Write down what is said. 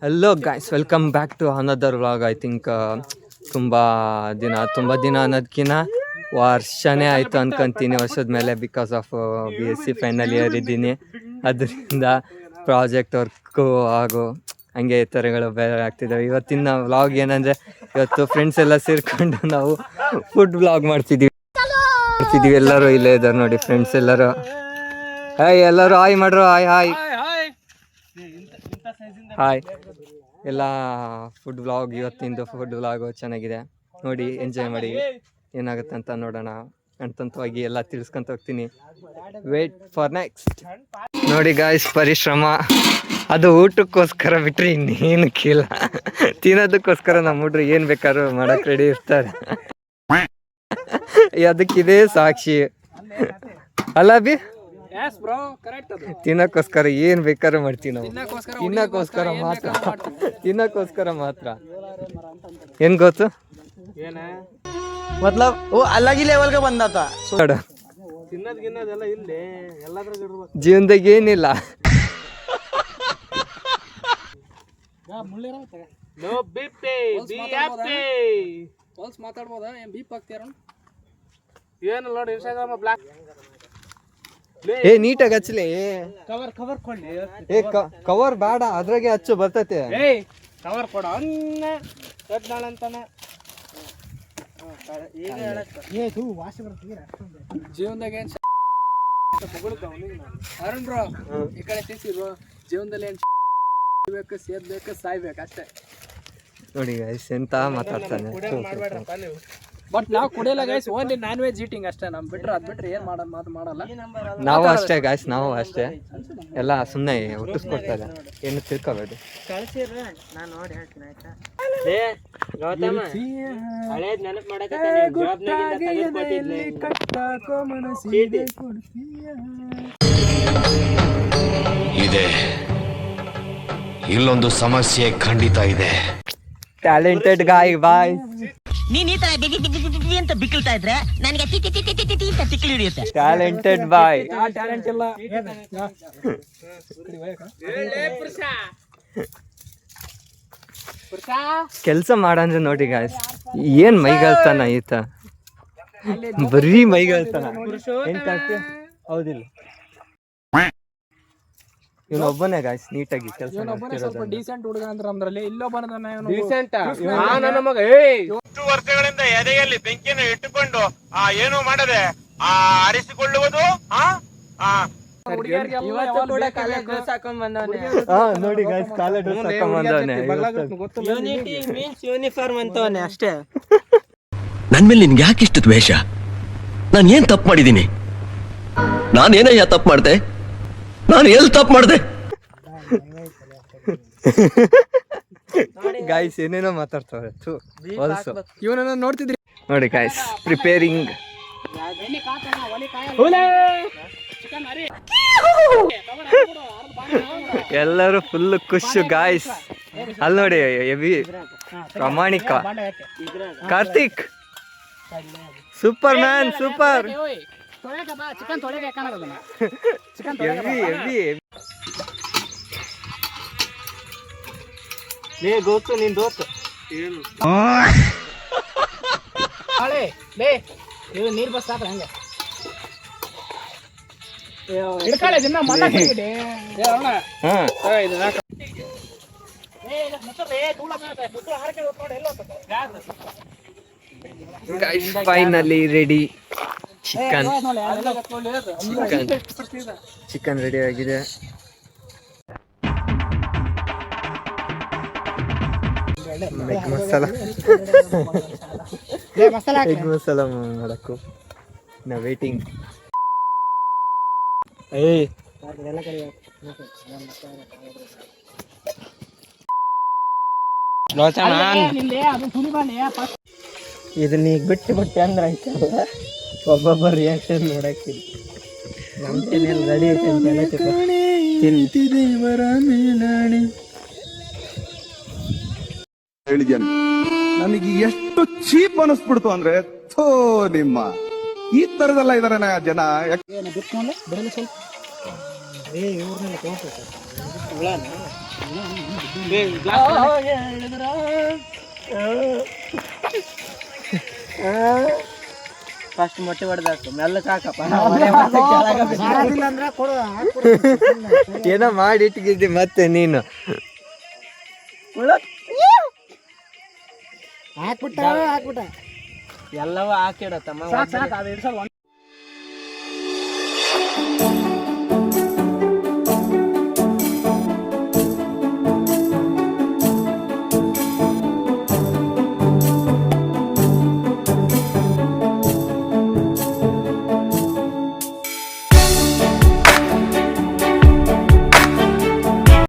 Hello guys, welcome back to another vlog. I think ತುಂಬ ದಿನ ಅನ್ನೋದಕ್ಕಿಂತ ವರ್ಷನೇ ಆಯಿತು ಅನ್ಕೊಂತೀನಿ, ವರ್ಷದ ಮೇಲೆ. Because of BSc final year ಇದ್ದೀನಿ, ಅದರಿಂದ ಪ್ರಾಜೆಕ್ಟ್ ವರ್ಕು ಹಾಗೂ ಹಂಗೆ ಈ ಥರಗಳು ಬೇರೆ ಆಗ್ತಿದ್ದಾವೆ. ಇವತ್ತಿನ ವ್ಲಾಗ್ ಏನಂದರೆ, ಇವತ್ತು ಫ್ರೆಂಡ್ಸ್ ಎಲ್ಲ ಸೇರಿಕೊಂಡು ನಾವು ಫುಡ್ ವ್ಲಾಗ್ ಮಾಡ್ತಿದ್ದೀವಿ. ಎಲ್ಲರೂ ಇಲ್ಲೇ ಇದ್ದಾರೆ ನೋಡಿ, ಫ್ರೆಂಡ್ಸ್ ಎಲ್ಲರೂ. ಹಾಯ್, ಎಲ್ಲರೂ ಹಾಯ್ ಮಾಡ್ರು. ಹಾಯ್ ಹಾಯ್ ಹಾಯ್ ಎಲ್ಲ. ಫುಡ್ ವ್ಲಾಗ್, ಇವತ್ತಿಂದು ಫುಡ್ ವ್ಲಾಗು ಚೆನ್ನಾಗಿದೆ ನೋಡಿ, ಎಂಜಾಯ್ ಮಾಡಿ. ಏನಾಗುತ್ತೆ ಅಂತ ನೋಡೋಣ. ಹಂತವಾಗಿ ಎಲ್ಲ ತಿಳಿಸ್ಕೊಂತ ಹೋಗ್ತೀನಿ. Wait for next. ನೋಡಿ ಗಾಯ್ಸ್, ಪರಿಶ್ರಮ ಅದು ಊಟಕ್ಕೋಸ್ಕರ ಬಿಟ್ಟರೆ ಇನ್ನೇನಕ್ಕಿಲ್ಲ. ತಿನ್ನೋದಕ್ಕೋಸ್ಕರ ನಮ್ಮ ಹುಡ್ರು ಏನು ಬೇಕಾದ್ರೂ ಮಾಡೋಕ್ಕೆ ರೆಡಿ ಇರ್ತಾರೆ. ಅದಕ್ಕಿದೇ ಸಾಕ್ಷಿ ಅಲ್ಲ ಬಿ. ತಿನ್ನಕ್ಕೋಸ್ಕರ ಏನ್ ಬೇಕಾದ್ರೂ ಮಾಡ್ತೀವಿ ನಾವು. ತಿನ್ನಕ್ಕೋಸ್ಕರ ಮಾತ್ರ ಏನ್ ಗೊತ್ತು, मतलब वो अलग ही लेवल का बंदा था. ಜೀವನದಾಗ ಏನಿಲ್ಲ. ಏ ನೀಟಾಗಿ ಹಚ್ಚಲಿ. ಕವರ್ ಬೇಡ, ಅದ್ರಾಗೆ ಹಚ್ಚು ಬರ್ತೈತೆ. ಕವರ್ ಕೊಡ ಜೀವನದಾಗ ಏನ್ ಅರುಣ್ ಬ್ರೋ ಈ ಕಡೆ ಸಿಕ್ಕಿದ್ರು. ಜೀವನದಲ್ಲಿ ಏನ್ ಬೇಕು, ಸೇದ್ಬೇಕು, ಸಾಯ್ಬೇಕು ಅಷ್ಟೇ ನೋಡಿ ಗೈಸ್, ಎಂತ ಮಾತಾಡ್ತಾನೆ. ಬಟ್ ನಾವು ಕುಡಿಯಲ್ಲ guys, only non veg eating ಅಷ್ಟೇ. ನಮ್ ಬಿಟ್ರೆ ಅದ್ ಬಿಟ್ರೆ ಏನ್ ಮಾಡಲ್ಲ. ನಾವು ಅಷ್ಟೇ ಗೈಸ್, ನಾವು ಅಷ್ಟೇ. ಎಲ್ಲ ಸುಮ್ಮನೆ ಹುಟ್ಟಿಸ್ಕೊಡ್ತಾರೆ, ಏನು ತಿಳ್ಕೊಬೇಡಿ. ಇದೆ, ಇಲ್ಲೊಂದು ಸಮಸ್ಯೆ ಖಂಡಿತ ಇದೆ. ಟ್ಯಾಲೆಂಟೆಡ್ ಗಾಯ್ ಬಾಯ್. ನೀನ್ ಈ ತರ ಅಂತ ಬಿಕ್ಕಳ್ತಾ ಇದ್ರೆ ನನಗೆ ತಿಕ್ಕಿ ಹಿಡಿಯುತ್ತೆ. Talented boy. ಟ್ಯಾಲೆಂಟ್ ಇಲ್ಲ. ಕೆಲಸ ಮಾಡಂದ್ರೆ ನೋಡಿ ಗಾಯ್ಸ್, ಏನ್ ಮೈಗಳ್ತಾನ ಈತ, ಬರೀ ಮೈಗಳ್ತಾನ. ಹೌದಿಲ್ಲ, ಇವನೊಬ್ಬನೇ ಗಾಯ್ಸ್ ನೀಟಾಗಿ ಕೆಲಸ ಸ್ವಲ್ಪ ಡೀಸೆಂಟ್ ಹುಡುಗ ಅಂದ್ರೆ ನಮ್ದ್ರಲ್ಲಿ ಇಲ್ಲೊಬ್ಬನ ವರ್ಷಗಳಿಂದ ಎದೆಯಲ್ಲಿ ಬೆಂಕಿಯನ್ನು ಇಟ್ಟುಕೊಂಡು ಏನು ಮಾಡದೆ ಆರಿಸಿಕೊಳ್ಳುವುದು. ನೋಡಿ ಗಾಯ್ಸ್, ಕಾಲೇಜ್ ಡ್ರೆಸ್ ಹಾಕೊಂಡ್ ಬಂದವನೆ. ಯೂನಿಫಾರ್ಮ್ ಅಂತವನೆ ಅಷ್ಟೇ. ನನ್ ಮೇಲೆ ನಿನ್ಗೆ ಯಾಕೆ ಇಷ್ಟು ದ್ವೇಷ? ನಾನು ಏನ್ ತಪ್ಪು ಮಾಡಿದ್ದೀನಿ? ನಾನೇನಯ್ಯ ತಪ್ಪು ಮಾಡ್ದೆ? ನಾನು ಎಲ್ಲಿ ತಪ್ಪು ಮಾಡ್ದೆ? ಗಾಯ್ಸ್ ಏನೇನೋ ಮಾತಾಡ್ತಾವ್ರೆ. ಇವನನ್ನ ನೋಡ್ತಿದ್ರಿ ನೋಡಿ ಗಾಯ್ಸ್, ಪ್ರಿಪೇರಿಂಗ್. ಎಲ್ಲರೂ ಫುಲ್ ಖುಷು ಗಾಯ್ಸ್. ಅಲ್ಲಿ ನೋಡಿ, ಎವಿ ಪ್ರಾಮಾಣಿಕ ಕಾರ್ತಿಕ್, ಸೂಪರ್ ಮ್ಯಾನ್, ಸೂಪರ್. ಗೊತ್ತು ನಿನ್ ದೋಸ್ತು ನೀರ್ ಬಸ್ ಸಾಕ್ರ ಹಂಗೆ ಹಿಡ್ಕೊಳ್ಳೆ ದಿನ ಮಣ್ಣ ಫೈನಲಿ ರೆಡಿ. ಚಿಕನ್ ರೆಡಿ ಆಗಿದೆ. ಎಗ್ ಮಸಾಲ ಮಾಡಕ್ಕೂ ನಾ ವೇಟಿಂಗ್. ಇದನ್ನ ಈಗ ಬಿಟ್ಟು ಅಂದ್ರೆ ಆಯ್ತಲ್ಲ, ಒಬ್ಬೊಬ್ಬ ರಿಯಾಕ್ಷನ್ ನೋಡಕ್ಕೆ ನಮ್ಮ ರೆಡಿ ಹೇಳಿದ್ಯಾನೆ. ನನಗೆ ಎಷ್ಟು ಚೀಪ್ ಅನಿಸ್ಬಿಡ್ತು ಅಂದ್ರೆ, ಥೋ ನಿಮ್ಮ ಈ ತರದೆಲ್ಲ ಇದಾರೆ ಜನ. ಬಿಡಲಿ ಸ್ವಲ್ಪ ಫಸ್ಟ್ ಮೊಟ್ಟೆ ಹೊಡೆದಾಕು ಮೆಲ್ಲಕ್ಕೆ ಹಾಕಪ್ಪ. ಏನೋ ಮಾಡಿ ಇಟ್ಗಿದ್ದಿ ಮತ್ತೆ ನೀನು. ಎಲ್ಲವೂ ಹಾಕಿಡತ್ತಮ್ಮ.